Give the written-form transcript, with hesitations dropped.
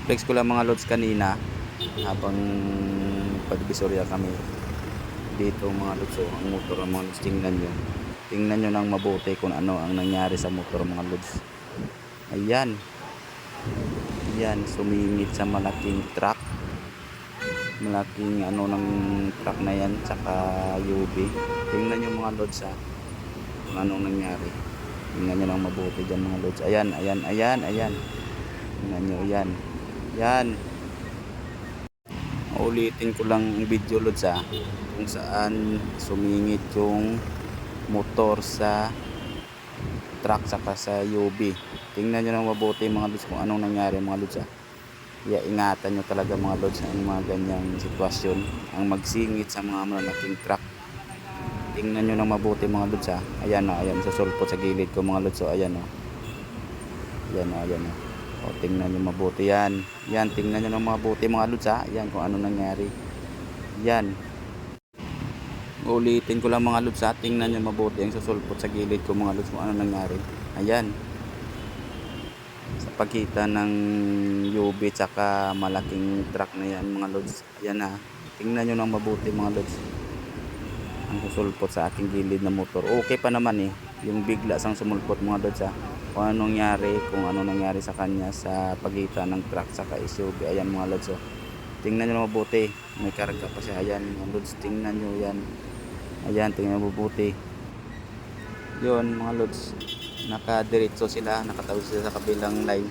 Flex ko lang mga lods kanina habang pagbisorya kami dito mga lods. So, ang motor ng mga lods, tingnan nyo nang mabuti kung ano ang nangyari sa motor mga lods. Ayan, sumingit sa malaking truck, malaking ano ng truck na yan, tsaka UV. Tingnan nyo mga lods kung anong nangyari. Tingnan nyo nang mabuti dyan mga lods. Ayan, tingnan nyo, yan. Ulitin ko lang ang video lods kung saan sumingit yung motor sa truck saka sa UV. Tingnan nyo nang mabuti mga lods kung anong nangyari mga lods ingatan nyo talaga mga lods ang mga ganyang sitwasyon, ang magsingit sa mga malaking truck. Tingnan nyo nang mabuti mga lods ayan susulpot sa gilid ko mga lods. So ayan tingnan nyo mabuti yan, tingnan nyo nang mabuti mga lods yan kung ano nangyari. Ulitin ko lang mga lods tingnan nyo mabuti ang susulpot sa gilid ko mga lods kung ano nangyari. Ayan, sa pagitan ng UV tsaka malaking truck na yan mga lods. Ayan tingnan nyo nang mabuti mga lods ang susulpot sa aking gilid na motor. Okay pa naman yung bigla sang sumulpot mga lods kung ano nangyari sa kanya sa pagitan ng truck saka SUV. Ayan mga lods tingnan nyo mabuti, may karga pa siya. Ayan mga lods, tingnan nyo tingnan nyo mabuti. Yun mga lods, nakadiretso sila, nakatawid sila sa kabilang line.